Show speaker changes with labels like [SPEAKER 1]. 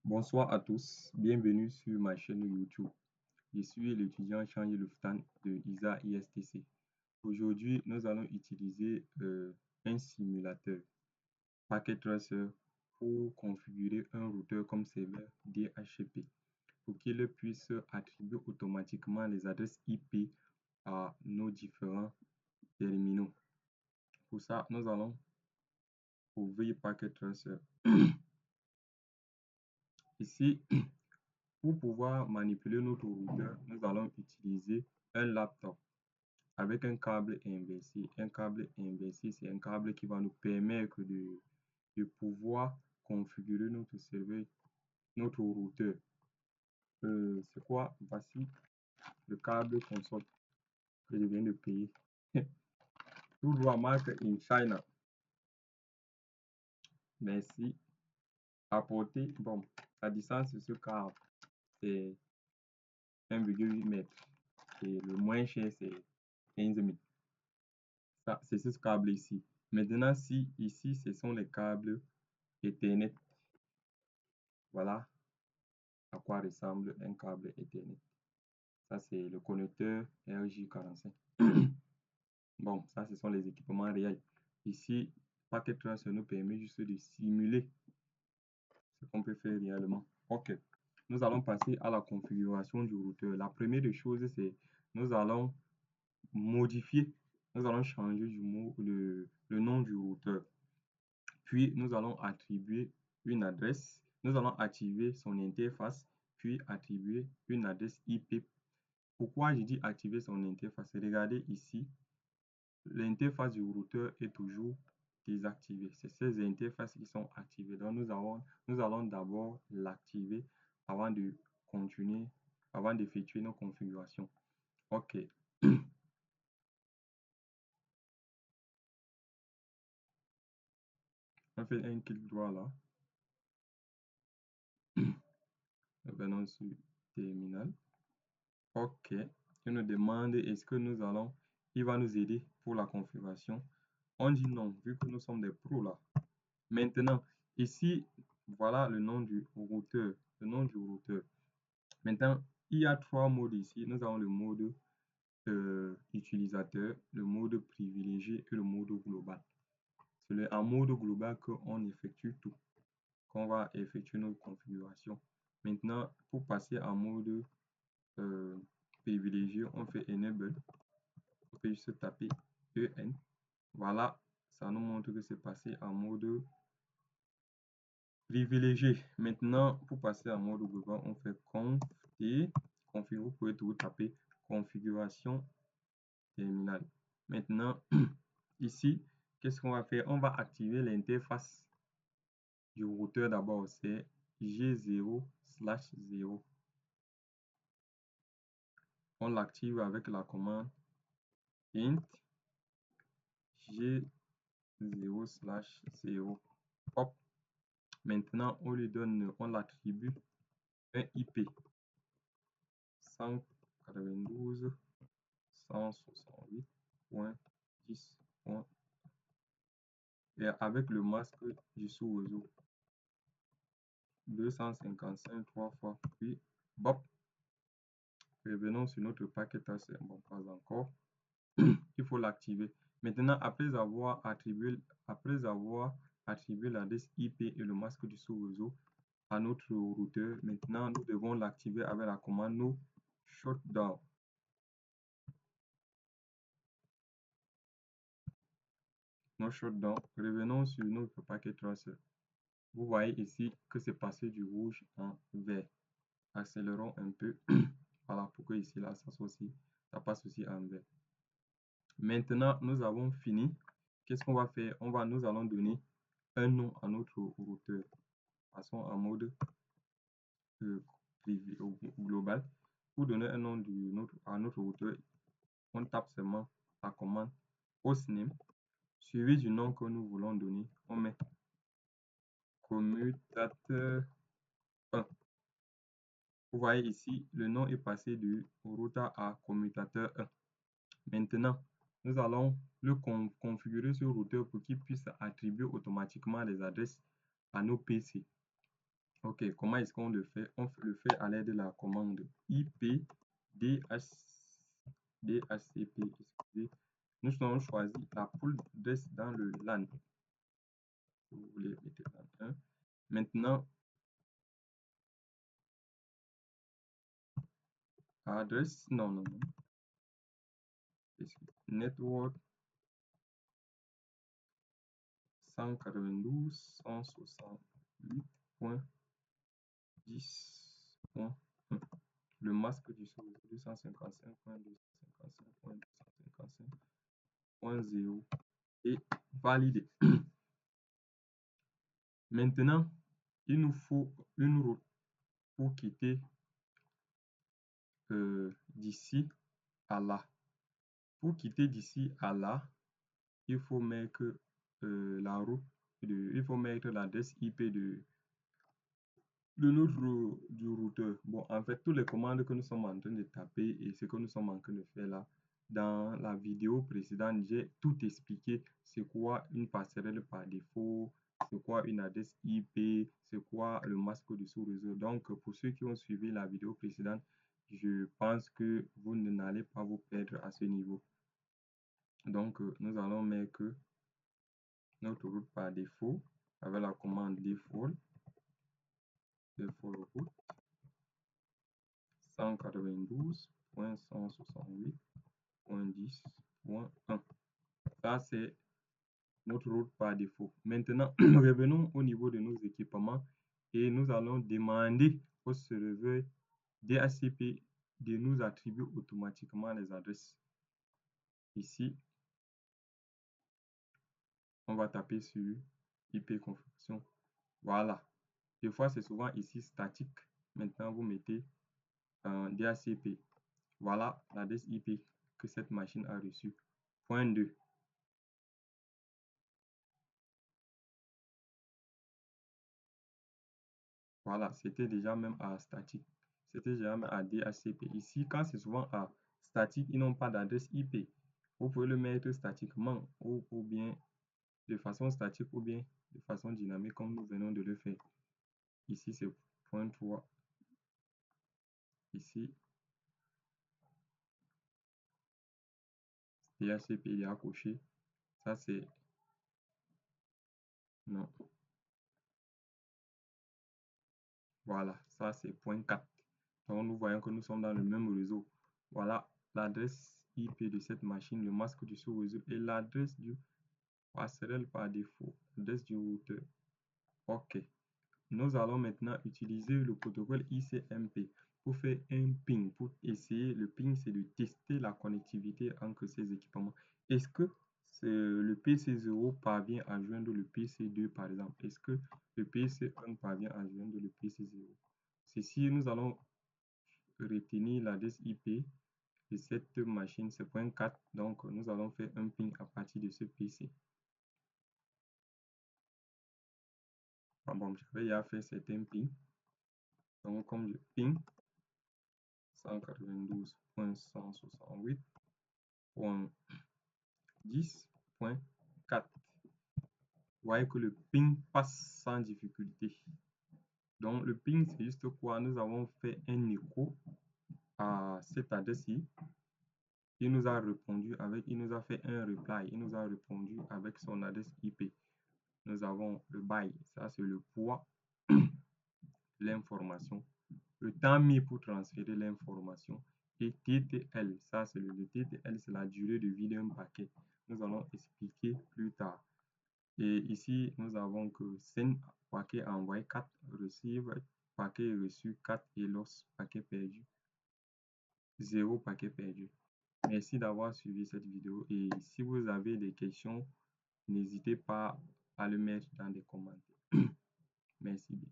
[SPEAKER 1] Bonsoir à tous, bienvenue sur ma chaîne YouTube. Je suis l'étudiant Changi Luftan de ISA ISTC. Aujourd'hui, nous allons utiliser un simulateur Packet Tracer pour configurer un routeur comme serveur DHCP pour qu'il puisse attribuer automatiquement les adresses IP à nos différents terminaux. Pour ça, nous allons ouvrir Packet Tracer. Ici, pour pouvoir manipuler notre routeur, nous allons utiliser un laptop avec un câble inversé. Un câble inversé, c'est un câble qui va nous permettre de pouvoir configurer notre serveur, notre routeur. C'est quoi? Voici le câble console que je viens de payer. Tout droit marque in China. Merci. Apporter, bon, la distance de ce câble, c'est 1,8 mètres. Et le moins cher, c'est 15 000. C'est ce câble ici. Maintenant, si ici, ce sont les câbles Ethernet. Voilà à quoi ressemble un câble Ethernet. Ça, c'est le connecteur RJ45. Bon, ça, ce sont les équipements réels. Ici, Packet Tracer nous permet juste de simuler ce qu'on peut faire réellement. OK. Nous allons passer à la configuration du routeur. La première des choses, c'est nous allons modifier, nous allons changer le nom du routeur. Puis, nous allons attribuer une adresse. Nous allons activer son interface, puis attribuer une adresse IP. Pourquoi je dis activer son interface? Regardez ici, l'interface du routeur est toujours désactivée. C'est ces interfaces qui sont activées. Donc, nous allons d'abord l'activer avant de continuer, avant d'effectuer nos configurations. OK. On fait un clic droit là. Venons sur terminal. OK. Il nous demande est-ce que il va nous aider pour la configuration. On dit non, vu que nous sommes des pros là. Maintenant, ici, voilà le nom du routeur. Le nom du routeur. Maintenant, il y a trois modes ici. Nous avons le mode utilisateur, le mode privilégié et le mode global. C'est en mode global qu'on effectue tout, qu'on va effectuer notre configuration. Maintenant, pour passer en mode privilégié, on fait enable. On peut juste taper EN. Voilà, ça nous montre que c'est passé en mode privilégié. Maintenant, pour passer en mode global, on fait conf et config. Vous pouvez tout taper configuration terminal. Maintenant, ici, qu'est-ce qu'on va faire? On va activer l'interface du routeur d'abord. C'est G0/0. On l'active avec la commande int G0/0. Hop. Maintenant, on l'attribue un IP 192.168.10. Et avec le masque du sous-réseau 255 3 fois. Puis, bop. Revenons sur notre paquet tracer. Bon, pas encore. Il faut l'activer. Maintenant, après avoir attribué l'adresse IP et le masque du sous-réseau à notre routeur, maintenant, nous devons l'activer avec la commande no shutdown. No shutdown. Revenons sur notre paquet tracer. Vous voyez ici que c'est passé du rouge en vert. Accélérons un peu. Voilà, pour que ici, là, ça passe aussi en vert. Maintenant, nous avons fini. Qu'est-ce qu'on va faire? Nous allons donner un nom à notre routeur. Passons en mode global. Pour donner un nom à notre routeur, on tape seulement la commande hostname suivi du nom que nous voulons donner. On met commutateur 1. Vous voyez ici, le nom est passé du routeur à commutateur 1. Maintenant, nous allons le configurer ce routeur pour qu'il puisse attribuer automatiquement les adresses à nos PC. Ok, comment est-ce qu'on le fait? On le fait à l'aide de la commande IP DHCP. Excusez. Nous allons choisir la pool adresse dans le LAN. Si vous voulez mettre LAN 1. Maintenant, adresse, non. Network 192.168.10.1. Le masque du serveur 255.255.255.0 et validé. Maintenant, il nous faut une route pour quitter d'ici à là. Pour quitter d'ici à là, il faut mettre la route, il faut mettre l'adresse IP de du routeur. Bon, en fait, toutes les commandes que nous sommes en train de taper et ce que nous sommes en train de faire là, dans la vidéo précédente, j'ai tout expliqué. C'est quoi une passerelle par défaut, c'est quoi une adresse IP, c'est quoi le masque du sous-réseau. Donc, pour ceux qui ont suivi la vidéo précédente, je pense que vous n'allez pas vous perdre à ce niveau. Donc, nous allons mettre notre route par défaut avec la commande default route 192.168.10.1. Ça, c'est notre route par défaut. Maintenant, revenons au niveau de nos équipements et nous allons demander au serveur DHCP de nous attribuer automatiquement les adresses. Ici, on va taper sur IP configuration. Voilà. Des fois, c'est souvent ici statique. Maintenant, vous mettez DHCP. Voilà l'adresse IP que cette machine a reçue. Point 2. Voilà, c'était déjà même à statique. C'était déjà même à DHCP. Ici, quand c'est souvent à statique, ils n'ont pas d'adresse IP. Vous pouvez le mettre statiquement ou bien de façon statique ou bien de façon dynamique comme nous venons de le faire. Ici, c'est point 3. Ici, DHCP il est à cocher. Ça, c'est non. Voilà, ça c'est point 4. Donc nous voyons que nous sommes dans le même réseau. Voilà l'adresse IP de cette machine, le masque du sous-réseau et l'adresse du passerelle par défaut, l'adresse du routeur. OK. Nous allons maintenant utiliser le protocole ICMP pour faire un ping, pour essayer, le ping c'est de tester la connectivité entre ces équipements. Est-ce que le PC0 parvient à joindre le PC2 par exemple? Est-ce que le PC1 parvient à joindre le PC0? Ceci, nous allons retenir l'adresse IP de cette machine, c'est point 4. Donc, nous allons faire un ping à partir de ce PC. Bon, j'avais déjà fait certains ping. Donc, comme je ping 192.168.10.4. Vous voyez que le ping passe sans difficulté. Donc, le ping, c'est juste quoi? Nous avons fait un écho à cette adresse-ci. Il nous a répondu il nous a fait un reply. Il nous a répondu avec son adresse IP. Nous avons le byte, ça c'est le poids de l'information. Le temps mis pour transférer l'information. Et TTL, ça c'est le TTL, c'est la durée de vie d'un paquet. Nous allons expliquer plus tard. Et ici, nous avons que send paquet envoyé 4, receive paquet reçu 4 et lost paquet perdu 0 paquet perdu. Merci d'avoir suivi cette vidéo et si vous avez des questions, n'hésitez pas à le mettre dans les commentaires. Merci bien.